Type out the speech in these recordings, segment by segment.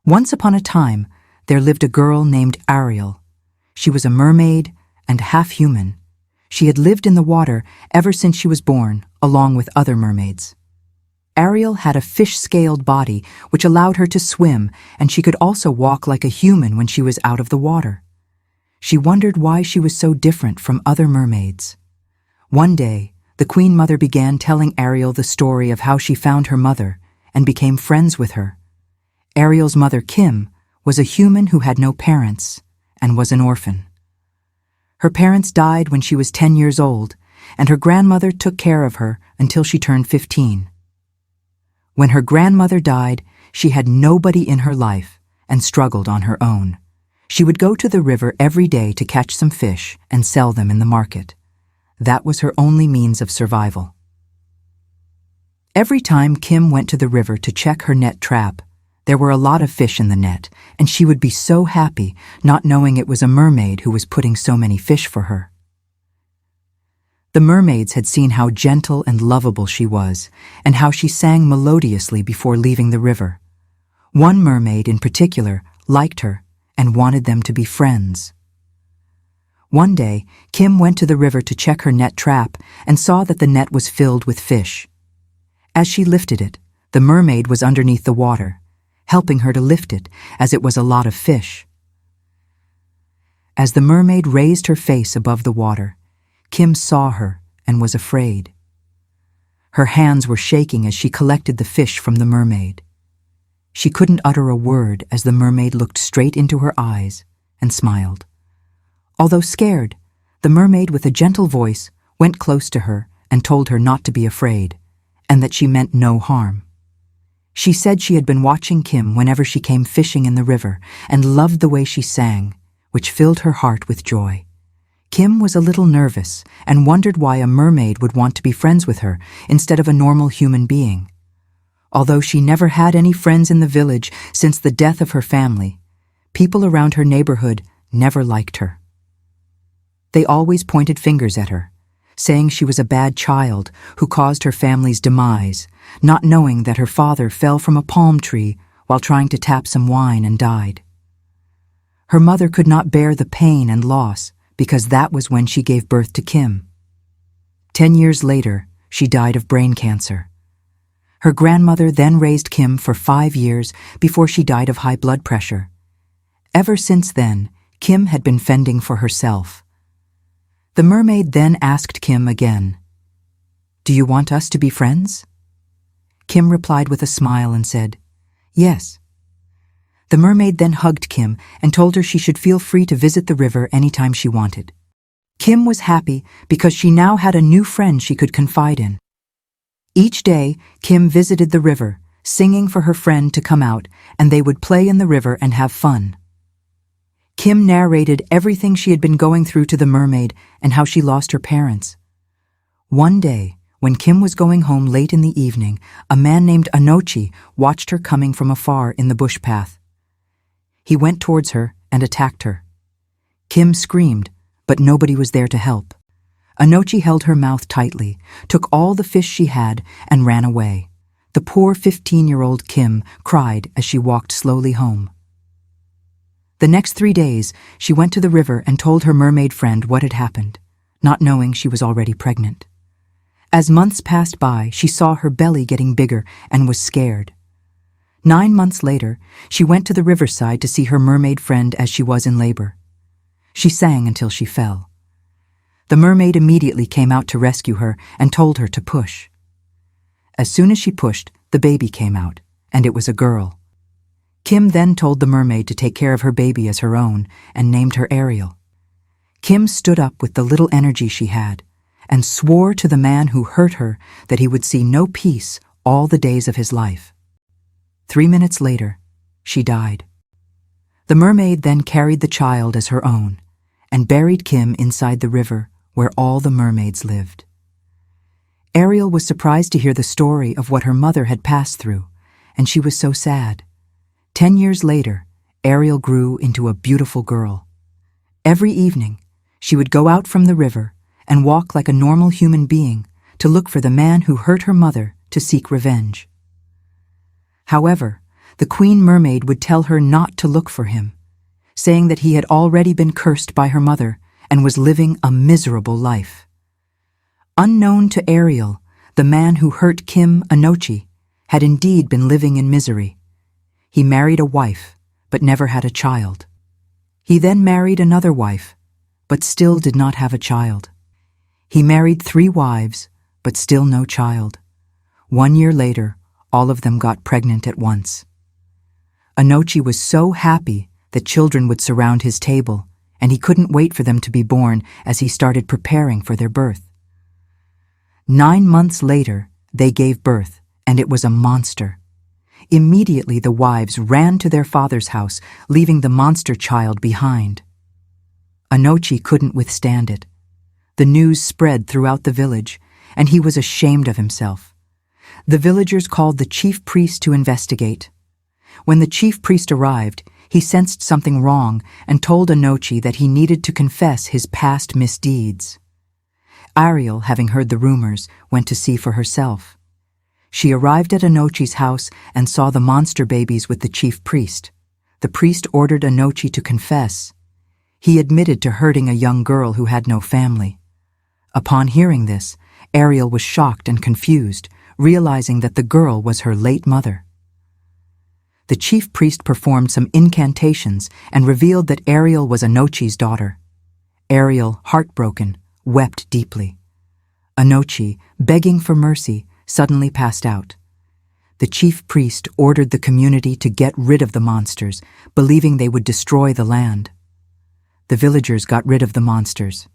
Once upon a time, there lived a girl named Ariel. She was a mermaid and half human. She had lived in the water ever since she was born, along with other mermaids. Ariel had a fish-scaled body which allowed her to swim, and she could also walk like a human when she was out of the water. She wondered why she was so different from other mermaids. One day, the Queen Mother began telling Ariel the story of how she found her mother and became friends with her. Ariel's mother, Kim, was a human who had no parents and was an orphan. Her parents died when she was 10 years old, and her grandmother took care of her until she turned 15. When her grandmother died, she had nobody in her life and struggled on her own. She would go to the river every day to catch some fish and sell them in the market. That was her only means of survival. Every time Kim went to the river to check her net trap, there were a lot of fish in the net, and she would be so happy, not knowing it was a mermaid who was putting so many fish for her. The mermaids had seen how gentle and lovable she was, and how she sang melodiously before leaving the river. One mermaid in particular liked her and wanted them to be friends. One day, Kim went to the river to check her net trap and saw that the net was filled with fish. As she lifted it, the mermaid was underneath the water, helping her to lift it, as it was a lot of fish. As the mermaid raised her face above the water, Kim saw her and was afraid. Her hands were shaking as she collected the fish from the mermaid. She couldn't utter a word as the mermaid looked straight into her eyes and smiled. Although scared, the mermaid with a gentle voice went close to her and told her not to be afraid, and that she meant no harm. She said she had been watching Kim whenever she came fishing in the river and loved the way she sang, which filled her heart with joy. Kim was a little nervous and wondered why a mermaid would want to be friends with her instead of a normal human being. Although she never had any friends in the village since the death of her family, people around her neighborhood never liked her. They always pointed fingers at her, saying she was a bad child who caused her family's demise, not knowing that her father fell from a palm tree while trying to tap some wine and died. Her mother could not bear the pain and loss because that was when she gave birth to Kim. 10 years later, she died of brain cancer. Her grandmother then raised Kim for 5 years before she died of high blood pressure. Ever since then, Kim had been fending for herself. The mermaid then asked Kim again, "Do you want us to be friends?" Kim replied with a smile and said, "Yes." The mermaid then hugged Kim and told her she should feel free to visit the river anytime she wanted. Kim was happy because she now had a new friend she could confide in. Each day, Kim visited the river, singing for her friend to come out, and they would play in the river and have fun. Kim narrated everything she had been going through to the mermaid and how she lost her parents. One day, when Kim was going home late in the evening, a man named Anochi watched her coming from afar in the bush path. He went towards her and attacked her. Kim screamed, but nobody was there to help. Anochi held her mouth tightly, took all the fish she had, and ran away. The poor 15-year-old Kim cried as she walked slowly home. The next 3 days, she went to the river and told her mermaid friend what had happened, not knowing she was already pregnant. As months passed by, she saw her belly getting bigger and was scared. 9 months later, she went to the riverside to see her mermaid friend as she was in labor. She sang until she fell. The mermaid immediately came out to rescue her and told her to push. As soon as she pushed, the baby came out, and it was a girl. Kim then told the mermaid to take care of her baby as her own and named her Ariel. Kim stood up with the little energy she had and swore to the man who hurt her that he would see no peace all the days of his life. 3 minutes later, she died. The mermaid then carried the child as her own and buried Kim inside the river where all the mermaids lived. Ariel was surprised to hear the story of what her mother had passed through, and she was so sad. 10 years later, Ariel grew into a beautiful girl. Every evening, she would go out from the river and walk like a normal human being to look for the man who hurt her mother to seek revenge. However, The Queen Mermaid would tell her not to look for him, saying that he had already been cursed by her mother and was living a miserable life. Unknown to Ariel, the man who hurt Kim Anochi had indeed been living in misery. He married a wife, but never had a child. He then married another wife, but still did not have a child. He married 3 wives, but still no child. 1 year later, all of them got pregnant at once. Anochi was so happy that children would surround his table, and he couldn't wait for them to be born as he started preparing for their birth. 9 months later, they gave birth, and it was a monster. Immediately the wives ran to their father's house, leaving the monster child behind. Anochi couldn't withstand it. The news spread throughout the village, and he was ashamed of himself. The villagers called the chief priest to investigate. When the chief priest arrived, he sensed something wrong and told Anochi that he needed to confess his past misdeeds. Ariel, having heard the rumors, went to see for herself. She arrived at Anochi's house and saw the monster babies with the chief priest. The priest ordered Anochi to confess. He admitted to hurting a young girl who had no family. Upon hearing this, Ariel was shocked and confused, realizing that the girl was her late mother. The chief priest performed some incantations and revealed that Ariel was Anochi's daughter. Ariel, heartbroken, wept deeply. Anochi, begging for mercy, suddenly passed out. The chief priest ordered the community to get rid of the monsters, believing they would destroy the land. The villagers got rid of the monsters.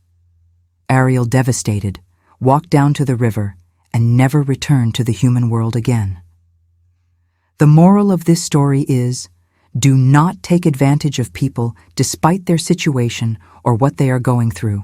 Ariel, devastated, walked down to the river and never returned to the human world again. The moral of this story is, do not take advantage of people despite their situation or what they are going through.